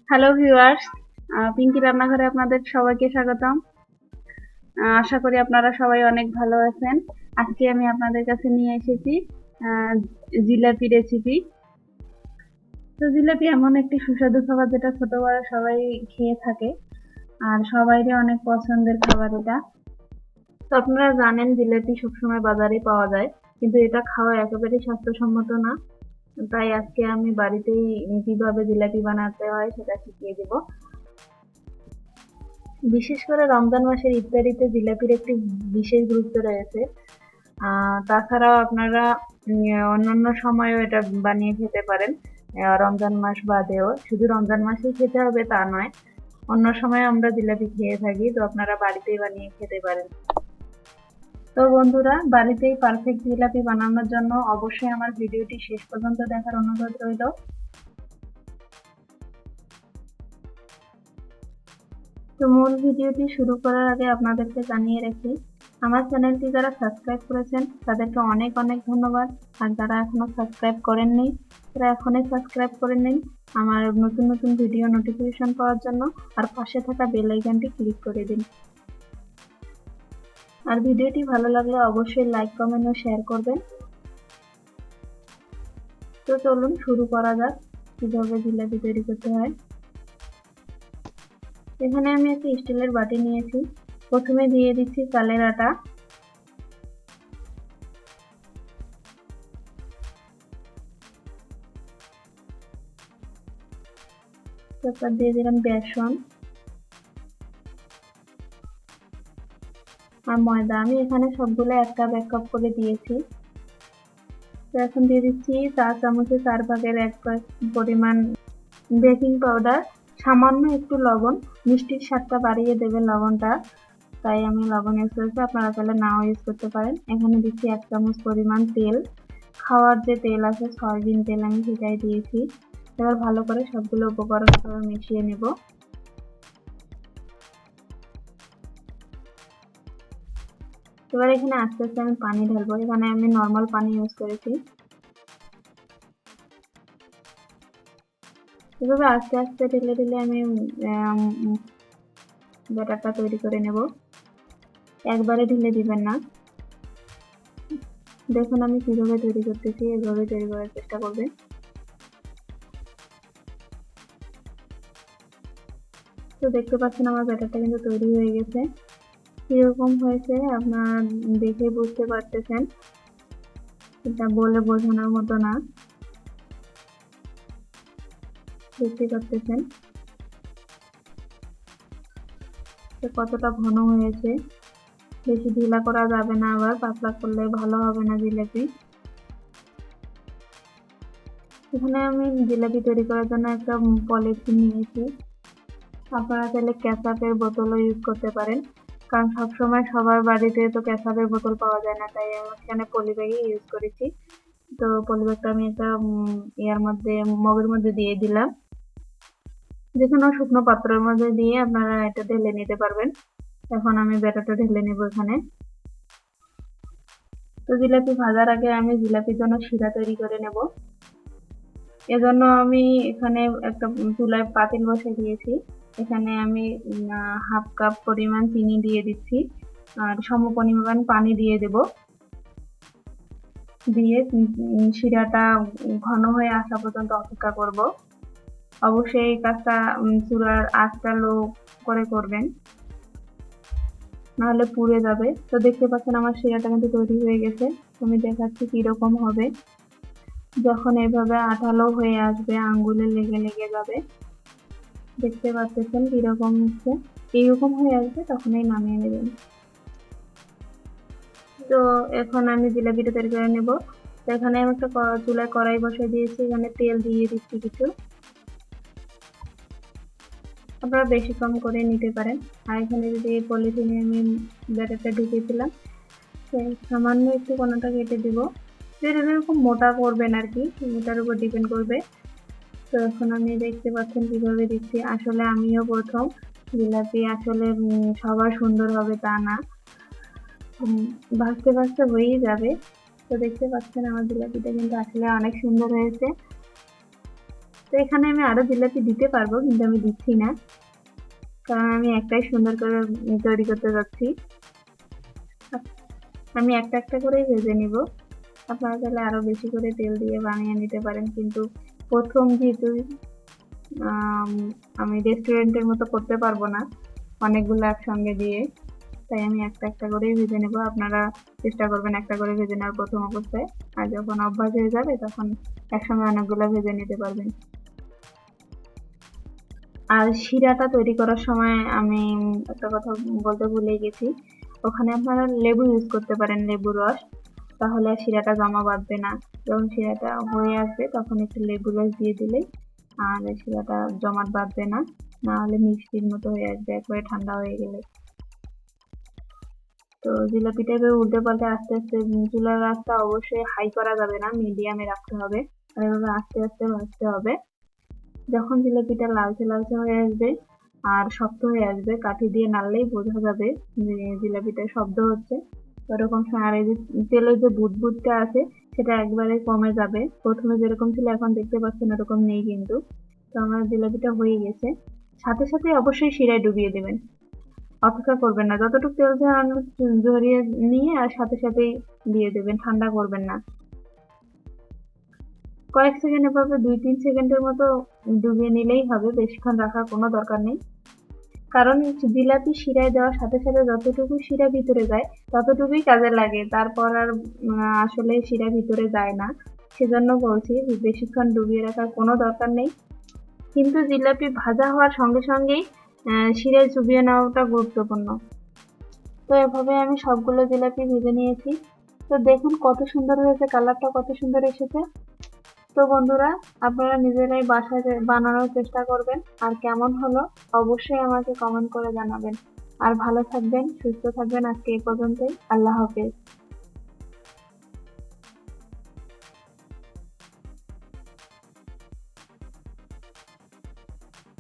Hello viewers, Pinki রান্নাঘরে আপনাদের সবাইকে স্বাগতম। আশা করি আপনারা সবাই অনেক ভালো আছেন। আজকে আমি আপনাদের কাছে নিয়ে এসেছি আহ, জিলাপি রেসিপি। তো জিলাপি এমন একটি সুস্বাদু খাবার যেটা ছোট বড় সবাই খেয়ে থাকে, আর সবাইরই অনেক পছন্দের খাবার এটা। তো আপনারা জানেন জিলাপি সবসময় বাজারে পাওয়া যায়, কিন্তু এটা খাওয়া একেবারেই স্বাস্থ্যসম্মত না। তাই আজকে আমি বাড়িতেই কিভাবে জিলাপি বানাতে হয় সেটা শিখিয়ে দেব। বিশেষ করে রমজান মাসের ইফতারিতে জিলাপির একটি বিশেষ গুরুত্ব রয়েছে। তাছাড়াও আপনারা অন্যান্য সময়ও এটা বানিয়ে খেতে পারেন। রমজান মাস বাদেও শুধু রমজান মাসেই খেতে হবে তা নয়, অন্য সময় আমরা জিলাপি খেয়ে থাকি, তো আপনারা বাড়িতেই বানিয়ে খেতে পারেন। তো বন্ধুরা, বাড়িতেই পারফেক্ট জিলাপি বানানোর জন্য অবশ্যই আমার ভিডিওটি শেষ পর্যন্ত দেখার অনুরোধ রইল। তো মূল ভিডিওটি শুরু করার আগে আপনাদেরকে জানিয়ে রাখি, আমার চ্যানেলটি যারা সাবস্ক্রাইব করেছেন তাদেরকে অনেক অনেক ধন্যবাদ। আর যারা এখনো সাবস্ক্রাইব করেননি তারা এখনই সাবস্ক্রাইব করে নিন আমার নতুন নতুন ভিডিও নোটিফিকেশন পাওয়ার জন্য, আর পাশে থাকা বেল আইকনটি ক্লিক করে দিন। আর ভিডিওটি ভালো লাগলে অবশ্যই লাইক, কমেন্ট ও শেয়ার করবেন। তো চলুন শুরু করা যাক কিভাবে জিলাপি তৈরি করতে হয়। এখানে আমি একটা স্টিলের বাটি নিয়েছি। প্রথমে দিয়ে দিচ্ছি চালের আটা, তারপর দিয়ে দিলাম বেসন আর ময়দা। আমি এখানে সবগুলো 1 কাপ 1 কাপ করে দিয়েছি। তো এখন দিয়ে দিচ্ছি 4 চামচে 4 ভাগের 1 কাপ পরিমাণ বেকিং পাউডার, সামান্য একটু লবণ। মিষ্টির স্বাদটা বাড়িয়ে দেবে লবণটা, তাই আমি লবণ ইউজ করেছি, আপনারা চাইলে নাও ইউজ করতে পারেন। এখানে দিচ্ছি 1 চামচ পরিমাণ তেল, খাওয়ার যে তেল আছে সয়াবিন তেল আমি সেটাই দিয়েছি। এবার ভালো করে সবগুলো উপকরণ মিশিয়ে নেব। এবার এখানে আস্তে আস্তে আমি পানি ঢালবো। এখানে আমি নর্মাল পানি ইউজ করেছি। এভাবে আস্তে আস্তে ঢেলে ঢেলে আমি ব্যাটারটা তৈরি করে নেব। একবারে ঢেলে দিবেন না। দেখুন আমি কিভাবে তৈরি করতেছি, এভাবে তৈরি করার চেষ্টা করবেন। তো দেখতে পাচ্ছেন আমার ব্যাটারটা কিন্তু তৈরি হয়ে গেছে। কিরকম হয়েছে আপনারা দেখে বুঝতে পারতেছেন, এটা বলে বোঝানোর মতো না। দেখতে পাচ্ছেন কতটা ঘন হয়েছে। বেশি ঢিলা করা যাবে না, আবার পাতলা করলে ভালো হবে না জিলাপি। এখানে আমি জিলাপি তৈরি করার জন্য একটা পলিথিন নিয়েছি। আপনারা চাইলে কেচাপের বোতলও ইউজ করতে পারেন, কারণ সবসময় সবার বাড়িতে তো কেচাপের বোতল পাওয়া যায় না, তাই আমি এখানে পলি ব্যাগই ইউজ করেছি। তো পলি ব্যাগটা আমি একটা ইয়ার মধ্যে মগের মধ্যে দিয়ে দিলাম। যে কোনো শুকনো পাত্রের মধ্যে দিয়ে আপনারা এটা ঢেলে নিতে পারবেন। এখন আমি ব্যাটারটা ঢেলে নেব এখানে। তো জিলাপি ভাজার আগে আমি জিলাপির জন্য শিরা তৈরি করে নেব। এজন্য আমি এখানে একটা চুলায় পাতিল বসিয়ে দিয়েছি। এখানে আমি 1/2 কাপ পরিমাণ চিনি দিয়ে দিচ্ছি, আর সমপরিমাণ পানি দিয়ে দেব। দিয়ে শিরাটা ঘন হয়ে আসা পর্যন্ত অপেক্ষা করব। অবশ্যই এই কাজটা চুলার আঁচটা লো করে করবেন, নাহলে পুড়ে যাবে। তো দেখতে পাচ্ছেন আমার শিরাটা কিন্তু তৈরি হয়ে গেছে। আমি দেখাচ্ছি কিরকম হবে। যখন এভাবে আঠালো হয়ে আসবে, আঙ্গুলে লেগে লেগে যাবে, দেখতে পাচ্ছেন কিরকম হচ্ছে। এইরকম হয়ে আসবে তখনই নামিয়ে নেবেন। তো এখন আমি জিলাপিটা তৈরি করে নেব। তো এখানে আমি একটা চুলায় কড়াই বসিয়ে দিয়েছি, এখানে তেল দিয়ে দিচ্ছি কিছু। আপনারা বেশি কম করে নিতে পারেন। আর এখানে যদি পলিথিনে আমি ব্যাটারটা ঢুকিয়েছিলাম, সামান্য একটু কোনাটা কেটে দিব। যেটা এরকম মোটা করবেন আর কি, মোটার উপর ডিপেন্ড করবে। তো এখন আমি দেখতে পাচ্ছেন কিভাবে দিচ্ছি। আসলে আমিও প্রথম, জিলাপি আসলে সবার সুন্দর হবে তা না, ভাজতে ভাজতে হয়েই যাবে। তো দেখতে পাচ্ছেন আমার জিলাপিটা কিন্তু আসলে অনেক সুন্দর হয়েছে। তো তো এখানে আমি আরো জিলাপি দিতে পারবো, কিন্তু আমি দিচ্ছি না, কারণ আমি একটাই সুন্দর করে তৈরি করতে যাচ্ছি। আমি একটা একটা করেই ভেজে নিব। আপনারা চাইলে আরো বেশি করে তেল দিয়ে বানিয়ে নিতে পারেন, কিন্তু প্রথম যেহেতু আমি রেস্টুরেন্টের মতো করতে পারবো না অনেকগুলো একসঙ্গে দিয়ে, তাই আমি একটা একটা করেই ভেজে নেব। আপনারা চেষ্টা করবেন একটা করে ভেজে নেওয়ার প্রথম অবস্থায়, আর যখন অভ্যাস হয়ে যাবে তখন একসঙ্গে অনেকগুলো ভেজে নিতে পারবেন। আর শিরাটা তৈরি করার সময় আমি একটা কথা বলতে ভুলে গেছি, ওখানে আপনারা লেবু ইউজ করতে পারেন, লেবুর রস, তাহলে শিরাটা জমা বাঁধবে না। যখন শিরাটা হয়ে আসবে তখন একটু লেবু রস দিয়ে দিলেই আর শিরাটা জমাট বাঁধবে না, না হলে মিষ্টির মতো হয়ে আসবে একবারে ঠান্ডা হয়ে গেলে। তো জিলাপিটা এভাবে উল্টে পাল্টে আস্তে আস্তে, চুলার আঁচটা অবশ্যই হাই করা যাবে না, মিডিয়ামে রাখতে হবে, আর এভাবে আস্তে আস্তে ভাজতে হবে। যখন জিলাপিটা লালচে লালচে হয়ে আসবে আর শক্ত হয়ে আসবে, কাঠি দিয়ে নাড়লেই বোঝা যাবে যে জিলাপিটা শব্দ হচ্ছে, ওরকম সময়। আর এই যে তেলের যে বুদবুদটা আছে সেটা একবারে কমে যাবে, প্রথমে যেরকম ছিল এখন দেখতে পাচ্ছেন এরকম নেই কিন্তু। তো আমার জিলাপিটা হয়ে গেছে। সাথে সাথে অবশ্যই শিরায় ডুবিয়ে দেবেন, অপেক্ষা করবেন না, যতটুকু তেল ঝরিয়ে নিয়ে আর সাথে সাথেই দিয়ে দেবেন, ঠান্ডা করবেন না। কয়েক সেকেন্ড, এভাবে 2-3 সেকেন্ডের মতো ডুবিয়ে নিলেই হবে, বেশিক্ষণ রাখার কোনো দরকার নেই। কারণ জিলাপি শিরায় দেওয়ার সাথে সাথে যতটুকু শিরা ভিতরে যায় ততটুকুই কাজে লাগে, তারপর আর আসলে শিরা ভিতরে যায় না। সেজন্য বলছি বেশিক্ষণ ডুবিয়ে রাখার কোনো দরকার নেই। কিন্তু জিলাপি ভাজা হওয়ার সঙ্গে সঙ্গেই শিরায় চুবিয়ে নেওয়াটা গুরুত্বপূর্ণ। তো এভাবে আমি সবগুলো জিলাপি ভেজে নিয়েছি। তো দেখুন কত সুন্দর হয়েছে, কালারটা কত সুন্দর এসেছে। তো বন্ধুরা, আপনারা নিজেরাই বাসায় বানানোর চেষ্টা করবেন, আর কেমন হলো অবশ্যই আমাকে কমেন্ট করে জানাবেন। আর ভালো থাকবেন, সুস্থ থাকবেন। আজকে এই পর্যন্তই। আল্লাহ হাফেজ।